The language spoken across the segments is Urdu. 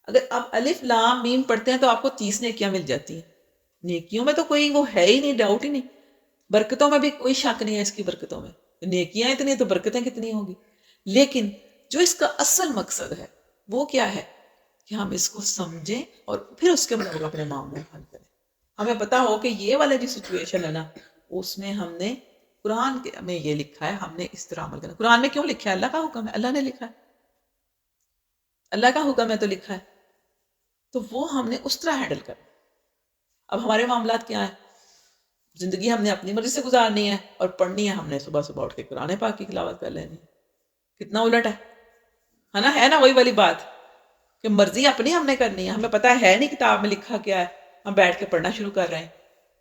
اگر آپ الف لام میم پڑھتے ہیں تو آپ کو 30 نیکیاں مل جاتی ہیں. نیکیوں میں تو کوئی وہ ہے ہی نہیں، ڈاؤٹ ہی نہیں. برکتوں میں بھی کوئی شک نہیں ہے اس کی برکتوں میں. نیکیاں اتنی تو برکتیں کتنی ہوں گی. لیکن جو اس کا اصل مقصد ہے وہ کیا ہے کہ ہم اس کو سمجھیں اور پھر اس کے مطابق اپنے معاملے حل کریں. ہمیں پتا ہو کہ یہ والا جو سچویشن ہے نا اس میں ہم نے قرآن میں یہ لکھا ہے، ہم نے اس طرح عمل کرنا. قرآن میں کیوں لکھا ہے؟ اللہ کا حکم ہے، اللہ نے لکھا ہے، اللہ کا حکم ہے تو لکھا ہے، تو وہ ہم نے اس طرح ہینڈل کرنا. اب ہمارے معاملات کیا ہیں؟ زندگی ہم نے اپنی مرضی سے گزارنی ہے اور پڑھنی ہے ہم نے صبح صبح اٹھ کے قرآن پاک کی تلاوت کر لینی ہے. کتنا الٹ ہے نا وہی والی بات کہ مرضی اپنی ہم نے کرنی ہے. ہمیں پتا ہے نہیں کتاب میں لکھا کیا ہے، ہم بیٹھ کے پڑھنا شروع کر رہے ہیں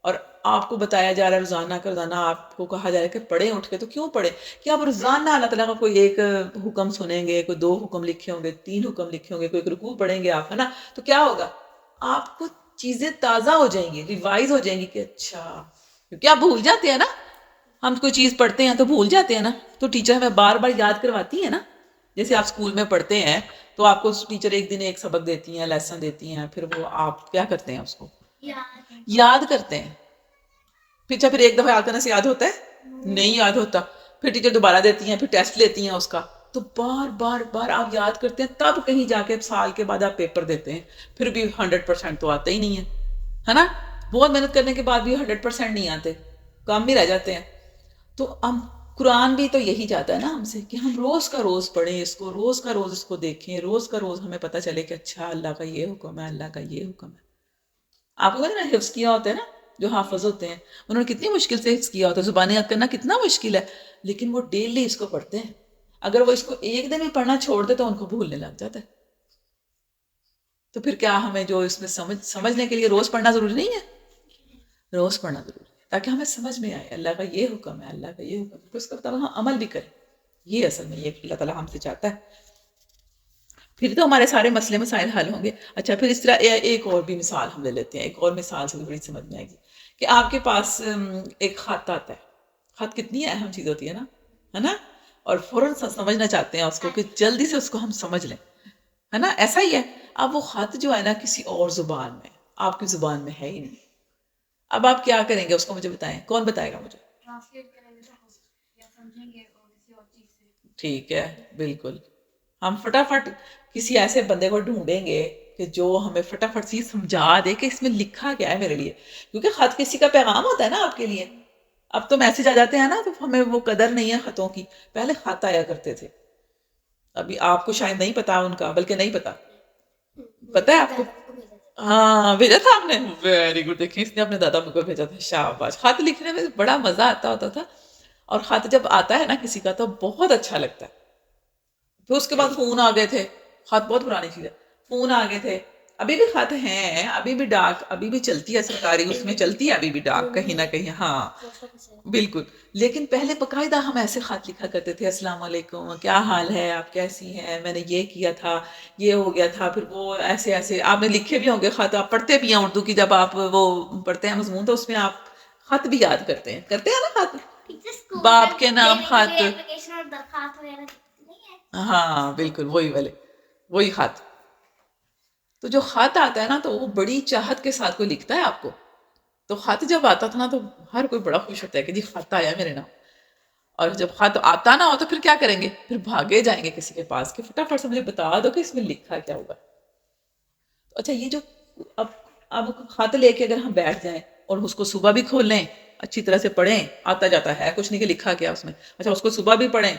اور آپ کو بتایا جا رہا ہے روزانہ کا روزانہ آپ کو کہا جا رہا ہے کہ پڑھیں اٹھ کے. تو کیوں پڑھیں کہ آپ روزانہ اللہ تعالیٰ کا کوئی ایک حکم سنیں گے، کوئی 2 حکم لکھے ہوں گے، 3 حکم لکھے ہوں گے، کوئی رکوع پڑھیں گے آپ، ہے نا. تو کیا ہوگا؟ آپ کو چیزیں تازہ ہو جائیں گی، ریوائز ہو جائیں گی کہ اچھا، کیونکہ آپ بھول جاتے ہیں نا. ہم کوئی چیز پڑھتے ہیں تو بھول جاتے ہیں نا، تو ٹیچر ہمیں بار بار یاد کرواتی ہے نا. جیسے آپ اسکول میں پڑھتے ہیں تو آپ کو ٹیچر ایک دن ایک سبق دیتی ہیں، لیسن دیتی ہیں، پھر وہ آپ کیا کرتے ہیں اس کو یاد کرتے ہیں. پھر ایک دفعہ یاد کرنے سے یاد ہوتا ہے؟ نہیں یاد ہوتا. پھر ٹیچر دوبارہ دیتی ہیں، پھر ٹیسٹ لیتی ہیں اس کا، تو بار بار بار آپ یاد کرتے ہیں، تب کہیں جا کے سال کے بعد آپ پیپر دیتے ہیں. پھر بھی 100% تو آتا ہی نہیں ہے نا. بہت محنت کرنے کے بعد بھی 100% نہیں آتے، کام بھی رہ جاتے ہیں. تو ہم قرآن بھی تو یہی چاہتا ہے نا ہم سے کہ ہم روز کا روز پڑھیں اس کو، روز کا روز اس کو دیکھیں، روز کا روز ہمیں پتہ چلے کہ اچھا اللہ کا یہ حکم ہے، اللہ کا یہ حکم ہے. آپ کو نا حفظ کیا ہوتا ہے نا، جو حافظ ہوتے ہیں انہوں نے کتنی مشکل سے حفظ کیا ہوتا ہے، زبان یاد کرنا کتنا مشکل ہے، لیکن وہ ڈیلی اس کو پڑھتے ہیں. اگر وہ اس کو ایک دن بھی پڑھنا چھوڑ دے تو ان کو بھولنے لگ جاتا ہے. تو پھر کیا ہمیں جو اس میں سمجھنے کے لیے روز پڑھنا ضروری نہیں ہے؟ روز پڑھنا ضروری ہے تاکہ ہمیں سمجھ میں آئے اللہ کا یہ حکم ہے، اللہ کا یہ حکم ہے، پھر اس کا مطابق ہم عمل بھی کریں. یہ اصل میں یہ اللہ تعالیٰ ہم سے چاہتا ہے. پھر تو ہمارے سارے مسئلے مسائل حل ہوں گے. اچھا پھر اس طرح ایک اور بھی مثال ہم لے لیتے ہیں. ایک اور مثال سے بڑی سمجھ میں آئے گی کہ آپ کے پاس ایک خط آتا ہے. خط کتنی اہم چیز ہوتی ہے نا. اور فوراً سمجھنا چاہتے ہیں اس کو کہ جلدی سے اس کو ہم سمجھ لیں، ہے نا. ایسا ہی ہے. اب وہ خط جو ہے نا کسی اور زبان میں، آپ کی زبان میں ہے ہی نہیں. اب آپ کیا کریں گے اس کو مجھے بتائیں، کون بتائے گا مجھے؟ ٹھیک ہے، بالکل. ہم فٹافٹ کسی ایسے بندے کو ڈھونڈیں گے کہ جو ہمیں فٹافٹ سے سمجھا دے کہ اس میں لکھا کیا ہے میرے لیے، کیونکہ خط کسی کا پیغام ہوتا ہے نا آپ کے لیے. اب تو میسج آ جاتے ہیں نا، تو ہمیں وہ قدر نہیں ہے خطوں کی. پہلے خط آیا کرتے تھے. ابھی آپ کو شاید نہیں پتا ان کا، بلکہ نہیں پتا، پتا ہے آپ کو؟ ہاں بھیجا تھا آپ نے، ویری گڈ. دیکھیں اس نے اپنے دادا کو بھیجا تھا، شاباش. خط لکھنے میں بڑا مزہ آتا ہوتا تھا، اور خط جب آتا ہے نا کسی کا تو بہت اچھا لگتا ہے. پھر اس کے بعد فون آ گئے تھے. خط بہت پرانی چیز ہے. فون آ گئے تھے. ابھی بھی خط ہیں، ابھی بھی ڈاک ابھی بھی چلتی ہے، سرکاری اس میں چلتی ہے ابھی بھی ڈاک کہیں نہ کہیں. ہاں بالکل. لیکن پہلے باقاعدہ ہم ایسے خط لکھا کرتے تھے، السلام علیکم، کیا حال ہے، آپ کیسی ہیں، میں نے یہ کیا تھا، یہ ہو گیا تھا. پھر وہ ایسے ایسے آپ نے لکھے بھی ہوں گے خط، آپ پڑھتے بھی ہیں اردو کی، جب آپ وہ پڑھتے ہیں مضمون تو اس میں آپ خط بھی یاد کرتے ہیں نا خط، باپ کے نام خط. ہاں بالکل وہی خط. تو جو خط آتا ہے نا تو وہ بڑی چاہت کے ساتھ کوئی لکھتا ہے آپ کو. تو خط جب آتا تھا نا تو ہر کوئی بڑا خوش ہوتا ہے کہ جی خط آیا میرے نام. اور جب خط آتا نہ ہو تو پھر کیا کریں گے؟ پھر بھاگے جائیں گے کسی کے پاس کہ فٹافٹ سے مجھے بتا دو کہ اس میں لکھا کیا ہوگا. اچھا یہ جو اب خط لے کے اگر ہم بیٹھ جائیں اور اس کو صبح بھی کھول لیں، اچھی طرح سے پڑھیں، آتا جاتا ہے کچھ نہیں کہ لکھا کیا اس میں، اچھا اس کو صبح بھی پڑھیں،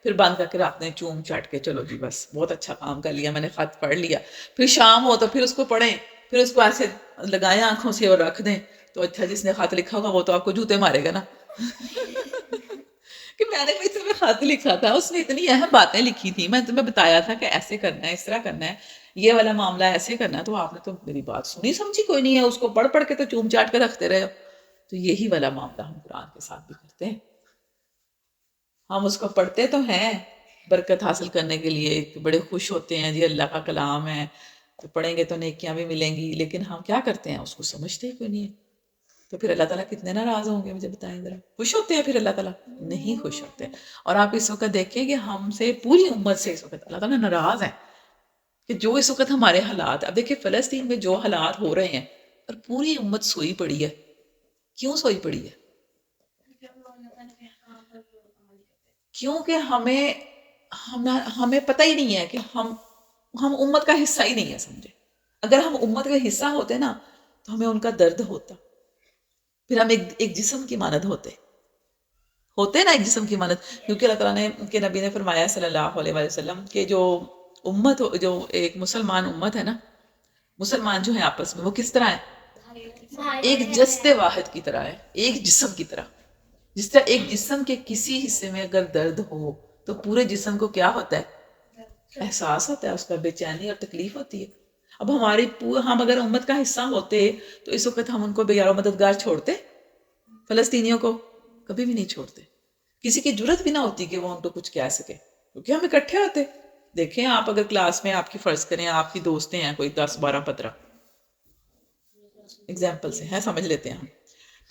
پھر بند کر کے رات میں چوم چاٹ کے چلو جی بس بہت اچھا کام کر لیا میں نے، خط پڑھ لیا. پھر شام ہو تو پھر اس کو پڑھیں، پھر اس کو ایسے لگائیں آنکھوں سے اور رکھ دیں. تو اچھا جس نے خط لکھا ہوگا وہ تو آپ کو جوتے مارے گا نا کہ میں نے کوئی تمہیں خط لکھا تھا، اس میں اتنی اہم باتیں لکھی تھی، میں تمہیں بتایا تھا کہ ایسے کرنا ہے، اس طرح کرنا ہے، یہ والا معاملہ ایسے کرنا ہے، تو آپ نے تو میری بات سنی سمجھی کوئی نہیں ہے، اس کو پڑھ پڑھ کے تو چوم چاٹ کے رکھتے رہے ہو. تو یہی والا معاملہ ہم قرآن کے ساتھ بھی کرتے ہیں. ہم اس کو پڑھتے تو ہیں برکت حاصل کرنے کے لیے، بڑے خوش ہوتے ہیں جی اللہ کا کلام ہے تو پڑھیں گے تو نیکیاں بھی ملیں گی، لیکن ہم کیا کرتے ہیں اس کو سمجھتے ہی کوئی نہیں ہے. تو پھر اللہ تعالیٰ کتنے ناراض ہوں گے مجھے بتائیں ذرا. خوش ہوتے ہیں پھر اللہ تعالیٰ؟ نہیں خوش ہوتے. اور آپ اس وقت دیکھیں کہ ہم سے پوری امت سے اس وقت اللہ تعالیٰ ناراض ہیں کہ جو اس وقت ہمارے حالات، اب دیکھیں فلسطین میں جو حالات ہو رہے ہیں اور پوری امت سوئی پڑی ہے. کیوں سوئی پڑی ہے؟ کیونکہ ہمیں پتہ ہی نہیں ہے کہ ہم امت کا حصہ ہی نہیں ہے سمجھے. اگر ہم امت کا حصہ ہوتے نا تو ہمیں ان کا درد ہوتا، پھر ہم ایک جسم کی مانند ہوتے نا، ایک جسم کی مانند. کیونکہ اللہ تعالیٰ نے ان کے نبی نے فرمایا صلی اللہ علیہ وسلم کہ جو امت جو ایک مسلمان امت ہے نا، مسلمان جو ہے آپس میں وہ کس طرح ہے؟ ایک جسد واحد کی طرح ہے، ایک جسم کی طرح. جس طرح ایک جسم کے کسی حصے میں اگر درد ہو تو پورے جسم کو کیا ہوتا ہے؟ احساس ہوتا ہے، اس کا بے چینی اور تکلیف ہوتی ہے. اب ہم اگر امت کا حصہ ہوتے تو اس وقت ہم ان کو بے یار و مددگار چھوڑتے؟ فلسطینیوں کو کبھی بھی نہیں چھوڑتے. کسی کی جرت بھی نہ ہوتی کہ وہ ان کو کچھ کہہ سکے، کیونکہ ہم اکٹھے ہوتے. دیکھیں آپ اگر کلاس میں آپ کی فرض کریں آپ کی دوستیں ہیں کوئی 10 12 15 ایگزامپل سے ہیں، سمجھ لیتے ہیں ہم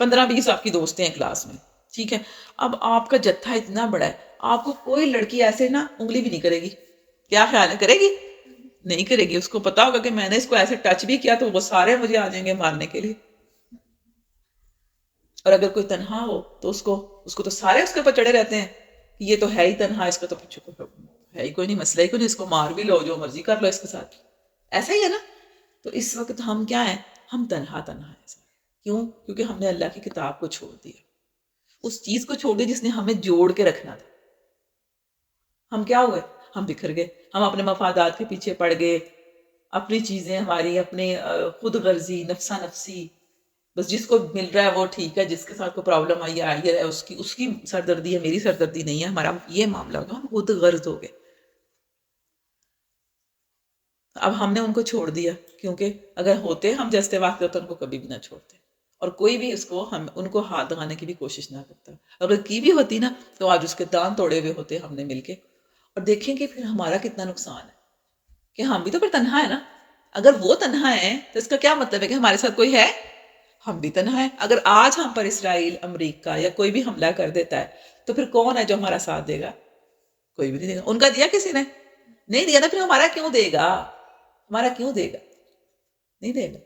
15 20 آپ کی دوستیں ہیں کلاس میں، ٹھیک ہے. اب آپ کا جتھا اتنا بڑا ہے، آپ کو کوئی لڑکی ایسے نا انگلی بھی نہیں کرے گی. کیا خیال ہے، کرے گی؟ نہیں کرے گی. اس کو پتا ہوگا کہ میں نے اس کو ایسے ٹچ بھی کیا تو وہ سارے مجھے آ جائیں گے مارنے کے لیے. اور اگر کوئی تنہا ہو تو اس کو تو سارے اس کے اوپر چڑھے رہتے ہیں کہ یہ تو ہے ہی تنہا، اس کا تو ہے ہی کوئی نہیں، مسئلہ ہی کوئی نہیں، اس کو مار بھی لو، جو مرضی کر لو اس کے ساتھ. ایسا ہی ہے نا. تو اس وقت ہم کیا ہیں؟ ہم تنہا ہیں. کیوں؟ کیونکہ ہم نے اللہ کی کتاب کو چھوڑ دیا، اس چیز کو چھوڑ دیا جس نے ہمیں جوڑ کے رکھنا تھا. ہم کیا ہوئے؟ ہم بکھر گئے، ہم اپنے مفادات کے پیچھے پڑ گئے، اپنی چیزیں ہماری، اپنے خود غرضی، نفسا نفسی، بس جس کو مل رہا ہے وہ ٹھیک ہے، جس کے ساتھ کوئی پرابلم آئی ہے اس کی سردردی ہے، میری سردردی نہیں ہے. ہمارا یہ معاملہ ہوگا، ہم خود غرض ہو گئے. اب ہم نے ان کو چھوڑ دیا، کیونکہ اگر ہوتے ہم جیسے واقع تو ان کو کبھی بھی نہ چھوڑتے، اور کوئی بھی ان کو ہاتھ لگانے کی بھی کوشش نہ کرتا. اگر کی بھی ہوتی نا تو آج اس کے دان توڑے ہوئے ہوتے ہم نے مل کے. اور دیکھیں کہ پھر ہمارا کتنا نقصان ہے کہ ہم بھی تو پھر تنہا ہے نا. اگر وہ تنہا ہے تو اس کا کیا مطلب ہے کہ ہمارے ساتھ کوئی ہے؟ ہم بھی تنہا ہے. اگر آج ہم پر اسرائیل، امریکہ یا کوئی بھی حملہ کر دیتا ہے تو پھر کون ہے جو ہمارا ساتھ دے گا؟ کوئی بھی نہیں دے گا. ان کا دیا کسی نے نہیں دیا نا، پھر ہمارا کیوں دے گا؟ ہمارا کیوں دے گا؟ نہیں دے گا.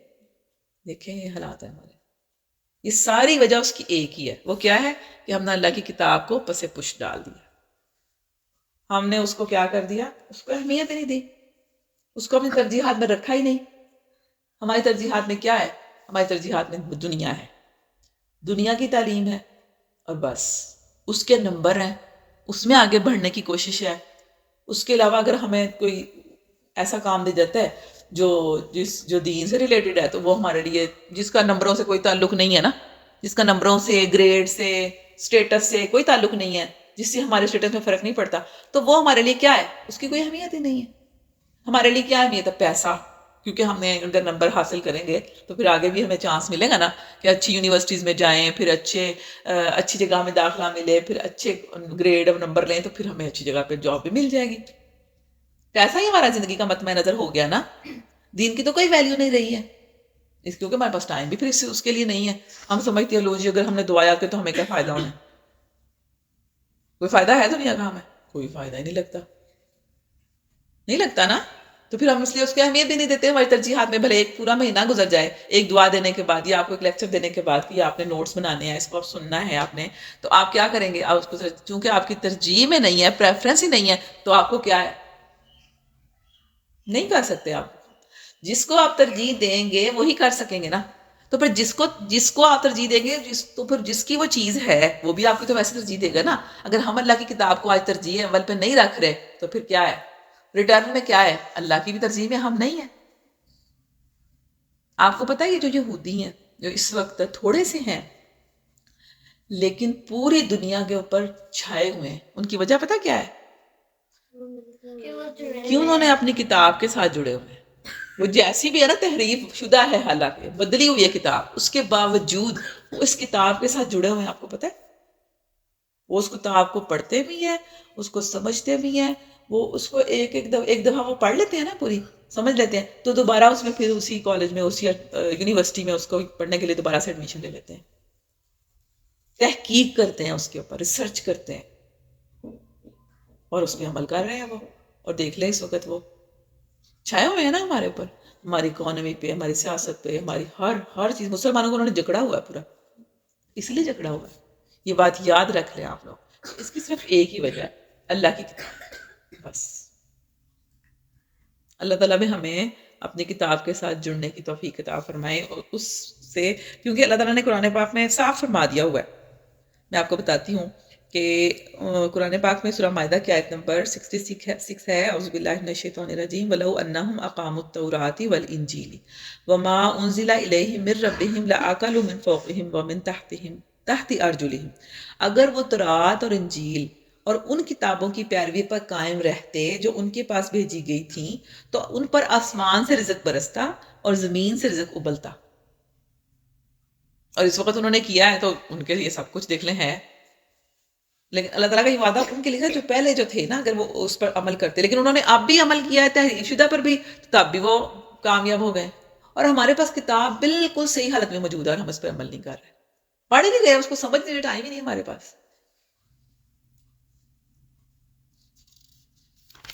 دیکھیں یہ حالات ہے ہمارے. یہ ساری وجہ اس کی ایک ہی ہے، وہ کیا ہے؟ کہ ہم نے اللہ کی کتاب کو پس پش ڈال دیا. ہم نے اس کو کیا کر دیا؟ اس کو اہمیت نہیں دی، اس کو اپنی ترجیحات میں رکھا ہی نہیں. ہماری ترجیحات میں کیا ہے؟ ہماری ترجیحات میں دنیا ہے، دنیا کی تعلیم ہے، اور بس اس کے نمبر ہیں، اس میں آگے بڑھنے کی کوشش ہے. اس کے علاوہ اگر ہمیں کوئی ایسا کام دے جاتا ہے جو دین سے ریلیٹڈ ہے تو وہ ہمارے لیے، جس کا نمبروں سے کوئی تعلق نہیں ہے نا، جس کا نمبروں سے، گریڈ سے، سٹیٹس سے کوئی تعلق نہیں ہے، جس سے ہمارے سٹیٹس میں فرق نہیں پڑتا، تو وہ ہمارے لیے کیا ہے؟ اس کی کوئی اہمیت ہی نہیں ہے. ہمارے لیے کیا اہمیت ہے؟ پیسہ. کیونکہ ہم نے اگر نمبر حاصل کریں گے تو پھر آگے بھی ہمیں چانس ملے گا نا کہ اچھی یونیورسٹیز میں جائیں، پھر اچھی جگہ میں داخلہ ملے، پھر اچھے گریڈ اور نمبر لیں تو پھر ہمیں اچھی جگہ پہ جاب بھی مل جائے گی. ایسا ہی ہمارا زندگی کا مطمع نظر ہو گیا نا. دین کی تو کوئی ویلیو نہیں رہی ہے، کیونکہ ہمارے پاس ٹائم بھی پھر اس کے لیے نہیں ہے. ہم سمجھتے ہیں لو جی اگر ہم نے دعا کر تو ہمیں کیا فائدہ ہونا ہے؟ کوئی فائدہ ہے دنیا کا؟ ہمیں کوئی فائدہ ہی نہیں لگتا، نہیں لگتا نا. تو پھر ہم اس لیے اس کی اہمیت بھی نہیں دیتے. ہماری ترجیحات میں بھلے ایک پورا مہینہ گزر جائے ایک دعا دینے کے بعد یا آپ کو ایک لیکچر دینے کے بعد کہ آپ نے نوٹس بنانے ہیں، اس کو آپ سننا ہے آپ نے، تو آپ کیا کریں گے؟ آپ اس کو چونکہ آپ کی ترجیح میں نہیں ہے، پریفرنس ہی نہیں ہے، تو آپ کو کیا ہے؟ نہیں کر سکتے. آپ جس کو آپ ترجیح دیں گے وہی کر سکیں گے نا. تو پھر جس کو آپ ترجیح دیں گے تو پھر جس کی وہ چیز ہے وہ بھی آپ کی تو ویسے ترجیح دے گا نا. اگر ہم اللہ کی کتاب کو آج ترجیح اول پہ نہیں رکھ رہے تو پھر کیا ہے؟ ریٹرن میں کیا ہے؟ اللہ کی بھی ترجیح میں ہم نہیں ہیں. آپ کو پتا ہے یہ جو یہودی ہیں جو اس وقت تھوڑے سے ہیں لیکن پوری دنیا کے اوپر چھائے ہوئے ہیں، ان کی وجہ پتا کیا ہے؟ کیوں انہوں نے اپنی کتاب کے ساتھ جڑے ہوئے ہیں. وہ جیسی بھی ہے نا تحریف شدہ ہے، حالانکہ بدلی ہوئی ہے کتاب، اس کے باوجود وہ اس کتاب کے ساتھ جڑے ہوئے ہیں. آپ کو پتا ہے وہ اس کتاب کو پڑھتے بھی ہیں، اس کو سمجھتے بھی ہیں، وہ اس کو ایک دفعہ وہ پڑھ لیتے ہیں نا، پوری سمجھ لیتے ہیں، تو دوبارہ اس میں پھر اسی کالج میں، اسی یونیورسٹی میں اس کو پڑھنے کے لیے دوبارہ سے ایڈمیشن لے لیتے ہیں، تحقیق کرتے ہیں، اس کے اوپر ریسرچ کرتے ہیں اور اس پہ عمل کر رہے ہیں وہ. اور دیکھ لیں اس وقت وہ چھائے ہوئے ہیں نا ہمارے اوپر، ہماری اکانومی پہ، ہماری سیاست پہ، ہماری ہر چیز، مسلمانوں کو انہوں نے جکڑا ہوا ہے پورا، اس لیے جکڑا ہوا ہے. یہ بات یاد رکھ لیں آپ لوگ. اس کی صرف ایک ہی وجہ ہے، اللہ کی کتاب بس. اللہ تعالیٰ بھی ہمیں اپنی کتاب کے ساتھ جڑنے کی توفیق عطا فرمائے، اور اس سے، کیونکہ اللہ تعالیٰ نے قرآن پاک میں صاف فرما دیا ہوا ہے. میں آپ کو بتاتی ہوں کہ قرآن پاک میں سورہ مائدہ کی آیت نمبر 66 ہے، اعوذ باللہ من الشیطان الرجیم، وَلَوْ أَنَّهُمْ أَقَامُوا التَّوْرَاةَ وَالْإِنْجِيلَ وَمَا أُنزِلَ إِلَيْهِم مِّن رَّبِّهِمْ لَأَكَلُوا مِن فَوْقِهِمْ وَمِن تحت أَرْجُلِهِمْ. اگر وہ تورات اور انجیل اور ان کتابوں کی پیروی پر قائم رہتے جو ان کے پاس بھیجی گئی تھیں، تو ان پر آسمان سے رزق برستا اور زمین سے رزق ابلتا. اور اس وقت انہوں نے کیا ہے تو ان کے لیے سب کچھ دیکھ لیں ہے. لیکن اللہ تعالیٰ کا یہ وعدہ ان کے لیے جو پہلے جو تھے نا، اگر وہ اس پر عمل کرتے، لیکن انہوں نے اب بھی عمل کیا ہے تحریر شدہ پر بھی، تب بھی وہ کامیاب ہو گئے. اور ہمارے پاس کتاب بالکل صحیح حالت میں موجود ہے اور ہم اس پر عمل نہیں کر رہے، پڑھ ہی نہیں گئے، اس کو سمجھنے کا ٹائم ہی نہیں ہمارے پاس.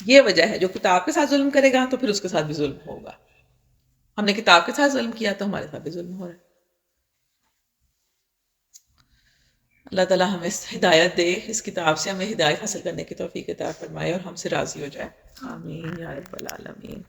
یہ وجہ ہے، جو کتاب کے ساتھ ظلم کرے گا تو پھر اس کے ساتھ بھی ظلم ہوگا. ہم نے کتاب کے ساتھ ظلم کیا تو ہمارے ساتھ بھی ظلم ہو رہا ہے. اللہ تعالیٰ ہمیں ہدایت دے، اس کتاب سے ہمیں ہدایت حاصل کرنے کی توفیق عطا فرمائے اور ہم سے راضی ہو جائے. آمین یا رب العالمین.